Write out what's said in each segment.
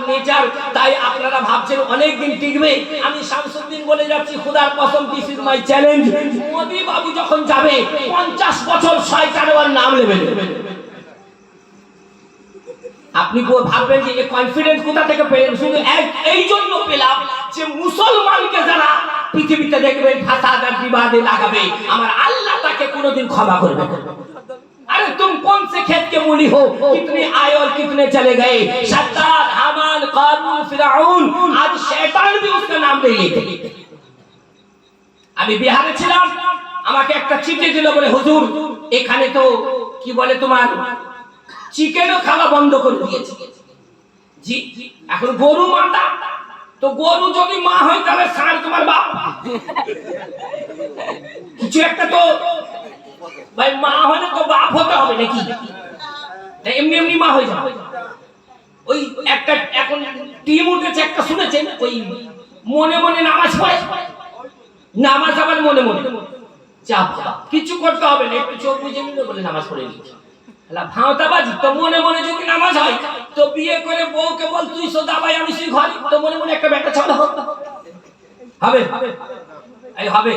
Nature, তাই আপনারা ভাবছেন অনেক দিন টিকবে। আমি শামসুদ্দিন বলে যাচ্ছি, খোদার কসম, this is my challenge. Modi বাবু যখন যাবে 50 বছর 6 বার নাম নেবেন। আপনি ভাববেন যে এই কনফিডেন্স কোথা থেকে পেলেন? শুধু এই জন্য পেলাম যে মুসলমানকে যারা পৃথিবীতে দেখবেন ফাসাদ আর বিবাদে লাগাবে, আমার আল্লাহ তাকে কোনোদিন ক্ষমা করবে না। अरे तुम कौन से खेत के मूली हो, कितने आए और कितने चले गए। सद्दार, हामान, कारून, फिराउन, आज शैतान भी उसका नाम नहीं लेते। আমি বিহারে ছিলাম, আমাকে একটা চিঠি দিল, বলে হুজুর এখানে তো কি বলে তোমার চিকেনও খাওয়া বন্ধ করে দিয়েছে। জি, এখন গরু মাতা, তো গরু যদি মা হয় তাহলে ষাঁড় তোমার বাপ। কিছু একটা তো ভাই মা হলে তো বাপ হতে হবে নাকি? এমনি এমনি মা হয়ে যাবে। ওই একটা এখন টিম উঠেছে একটা, শুনেছেন? ওই মনে মনে নামাজ পড়ে, নামাজ আবার মনে মনে চাপ, কিছু করতে হবে না, একটু চোখ বুঝে নিলে বলে নামাজ পড়ে নিচ্ছে। ভাঁওতাবাজি। তো মনে মনে যদি নামাজ হয়, তো বিয়ে করে বউকে বল তুই সোদা ভাই আমি শুই ঘরে, তো মনে মনে একটা বেটা ছাড়া হবে হবে।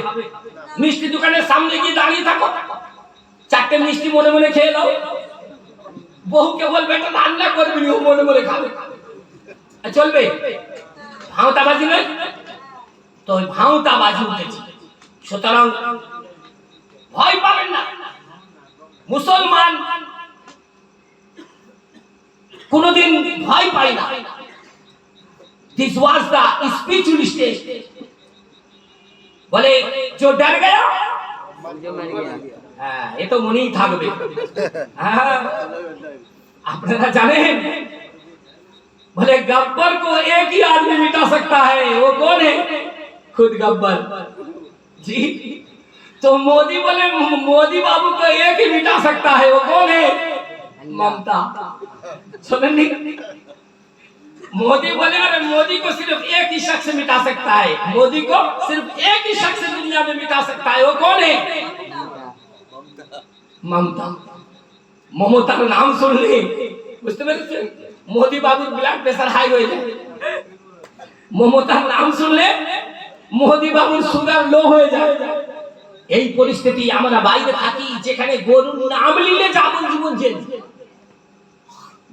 মিষ্টি দোকানের সামনে গিয়ে দাঁড়িয়ে থাকো, 4টে মিষ্টি মনে মনে খেয়ে নাও, বউকে বল বেটা রান্না করবি নি, ও মনে মনে খাবে, চলবে? ভাঁওতাবাজি নয় তো, ওই ভাঁওতাবাজি উঠেছে। সুতরাং ভয় পাবেন না, মুসলমান কোনদিন ভয় পায় না। This was the spiritualist stage. বলে जो डर गया হ্যাঁ, এ তো মনেই থাকবে। হ্যাঁ, আপনারা জানেন बोले गब्बर को एक ही आदमी मिटा सकता है, वो कौन है? खुद गब्बर जी। तो मोदी बोले मोदी बाबू को एक ही मिटा सकता है, वो कौन है? ममता। सुनेंगे? मोदी बोले अरे मोदी को सिर्फ एक ही शख्स मिटा सकता है, मोदी को सिर्फ एक ही शख्स दुनिया में मिटा सकता है, वो कौन है? ममता। ममतार नाम सुनले বুঝতে পেরেছেন? মোদি বাবুর ব্লাড প্রেসার হাই হয়ে যায়। মমতার নাম শুনলে মোদি বাবুর সুগার লো হয়ে যায়। এই পরিস্থিতি আমরা বাইরে থাকি, যেখানে গরুর নাম নিলে যাবন জীবন জেল।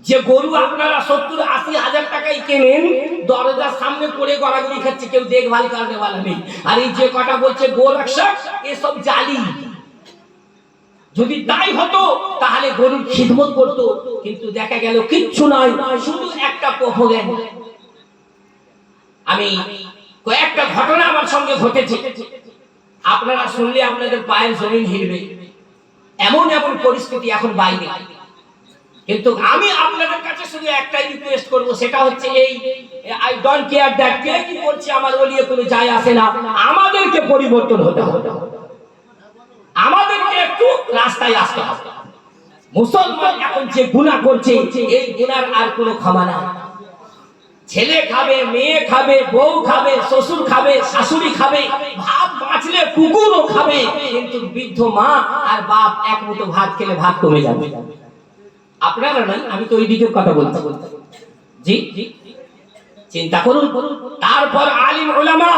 যে গরু আপনারা 70-80 হাজার টাকায় কেনেন, দরজার সামনে পড়ে গড়াগড়ি খাচ্ছে, কেউ দেখভাল করতে वाला নেই। আর এই যে কটা বলছে গোরক্ষক, এসব জালি। যদি তাই হতো তাহলে গরুর খিদমত করতো, কিন্তু দেখা গেল কিচ্ছু নয়, শুধু একটা প্রোপাগান্ডা। আমি কয়েকটা ঘটনা আমার সঙ্গে ঘটেছে, আপনারা শুনলে আপনাদের পায়ের জমিন হিলবে। এমন এমন পরিস্থিতি এখন বাইরে। কিন্তু আমি আপনাদের কাছে শুধু একটাই রিকোয়েস্ট করব, সেটা হচ্ছে এই আই ডোন্ট কেয়ার দ্যাট কে কি করছে আমার ওলিয়ে কোনো যায় আসে না। আমাদেরকে পরিবর্তন হতে হবে, আমাদেরকে একটু রাস্তায় আসতে হবে। মুসলমান এখন যে গুনাহ করছে, এই গুনার আর কোনো ক্ষমা নাই। ছেলে খাবে, মেয়ে খাবে, বউ খাবে, শ্বশুর খাবে, শাশুড়ি খাবে, ভাত বাঁচলে কুকুরও খাবে, কিন্তু বৃদ্ধ মা আর বাপ এক মুঠো ভাত খেলে ভাত কমে যাবে। আপনারা নয়, আমি তো ওই দিকের কথা বলতে জি চিন্তা করুন। তারপর আলিম উলামা,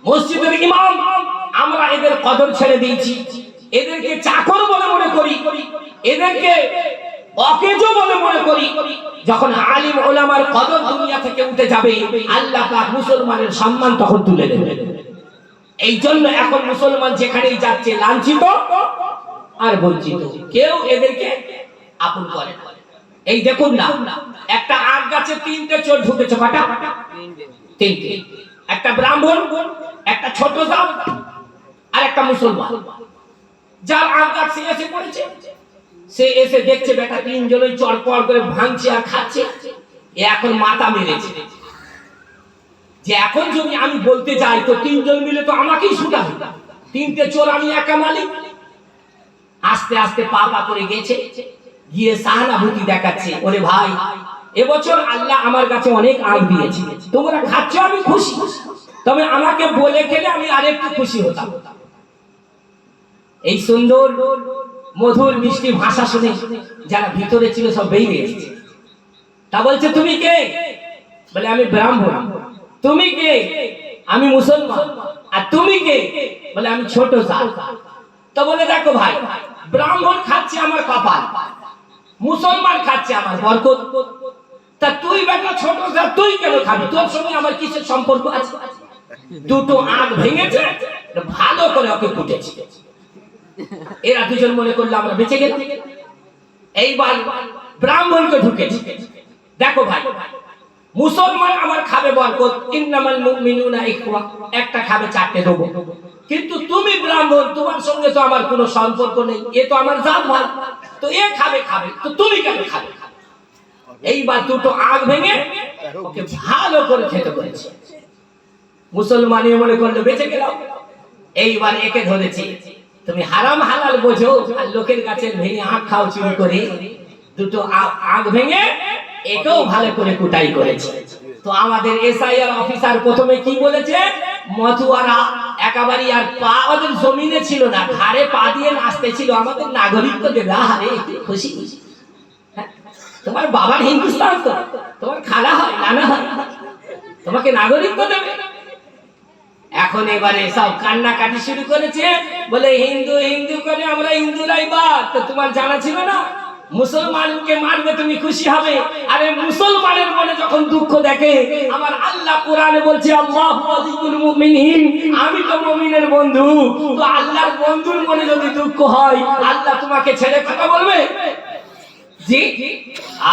মসজিদের ইমাম, আমরা এদের কদর ছেড়ে দিয়েছি, এদেরকে চাকর বলে মনে করি, এদেরকে অকেজো বলে মনে করি। যখন আলিম উলামার কদর দুনিয়া থেকে উঠে যাবে, আল্লাহ পাক মুসলমানের সম্মান তখন তুলে দেবে। এই জন্য এখন মুসলমান যেখানেই যাচ্ছে লাঞ্ছিত আর বঞ্চিত, কেউ এদেরকে আপন করে না। এই দেখুন না, একটা আট গাছে 3টে চোর ঢুকেছে, কটা? 3টে। একটা ব্রাহ্মণ, একটা ছোট জাত, আর একটা মুসলমান। যার আট গাছ এসে পড়েছে, সে এসে দেখছে বেটা 3 জনই চড়পড় করে ভাঙছে আর খাচ্ছে। এখন মাথা মেরেছে যে এখন যদি আমি বলতে যাই তো 3 জন মিলে তো আমাকেই ছুটাবে, 3টে চোর আমি একা মালিক। আস্তে আস্তে পা করে গেছে, গিয়ে সহানুভূতি দেখাচ্ছে, ওরে ভাই এবছর আল্লাহ আমার কাছে অনেক আম দিয়েছে, তোমরা খাচ্ছ আমি খুশি, তবে আমাকে বলে খেলে আমি আরেকটু খুশি হতাম। এই সুন্দর মধুর মিষ্টি ভাষা শুনে যারা ভিতরে ছিল সব বেরিয়ে এসেছে। তা বলছে তুমি কে? বলে আমি ব্রাহ্মণ। তুমি কে? আমি মুসলমান। আর তুমি কে? বলে আমি ছোট জাত। তো বলে দেখো ভাই, ব্রাহ্মণ খাচ্ছে আমার কপাল, মুসলমান খাচ্ছে আমার বরকত, তা তুই বেটা ছোট জাত, তুই কেন খাবি? তোর সঙ্গে আমার কিসের সম্পর্ক আছে? দুটো আগ ভেঙেছে, ভালো করে ওকে কুটেছে। এরা দুজন মনে করলো আমরা বেঁচে গেলাম। এইবার ব্রাহ্মণকে ঢুকেছে। দেখো ভাই, মুসলমান আমার খাবে বরকত, ইন্নামাল মুমিনুনা ইখওয়া, একটা খাবে চারটে দেবো। কিন্তু তুমি ব্রাহ্মণ, তোমার সঙ্গে তো আমার কোনো সম্পর্ক নেই, এ তো আমার জাত ভাই, তো এ খাবে খাবে, তো তুমি কেন খাবে? এইবার দুটো আগ ভেঙে ওকে ভালো করে খেতে করেছে। মুসলমান মনে করলো বেঁচে গেলাম। এইবার একে ধরেছে, তুমি হারাম হালাল বোঝো আর লোকের কাছে ভেঙে আখ খাও চুরি করে। দুটো আগ ভেঙে একেও ভালো করে কুটাই করেছে। তো আমাদের এসআইআর অফিসার প্রথমে কি বলেছে, মতুয়ারা একেবারে আর পা ওদের জমিনে ছিল না, ঘাড়ে পা দিয়ে নাচতে ছিল, আমাদের নাগরিকত্ব দেবে। আরে খুশি খুশি, তোমার বাবার হিন্দুস্তান তো, তোমার খালা হয় নানা হয়, তোমাকে নাগরিকত্ব দেবে। এখন এবারে সব কান্নাকাটি শুরু করেছে, বলে হিন্দু হিন্দু করে আমরা হিন্দুরাই বাদ। তো তোমার জানা ছিল না মুসলমানকে মারবে তুমি খুশি হবে? আরে মুসলমানের মনে যখন দুঃখ দেখে, আমার আল্লাহ কোরআনে বলছে আল্লাহু ওয়ালিউল মুমিনিন, আমি তো মুমিনের বন্ধু। তো আল্লাহর বন্ধুর মনে যদি দুঃখ হয়, আল্লাহ তোমাকে ছেড়ে কথা বলবে? জি,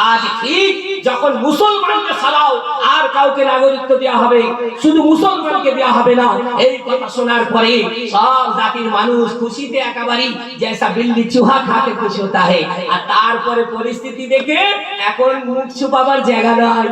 আজ ঠিক যখন মুসলমানকে ছাড়াও আর কাউকে নাগরিকত্ব দেওয়া হবে, শুধু মুসলমানকে দেওয়া হবে না, এই কথা শোনার পরে সব জাতির মানুষ খুশিতে একেবারে জেসা বিল্লি চুহা খাতে খুশি হতা है। আর তারপরে পরিস্থিতি দেখে এখন মুখ ছুপাবার জায়গা নাই।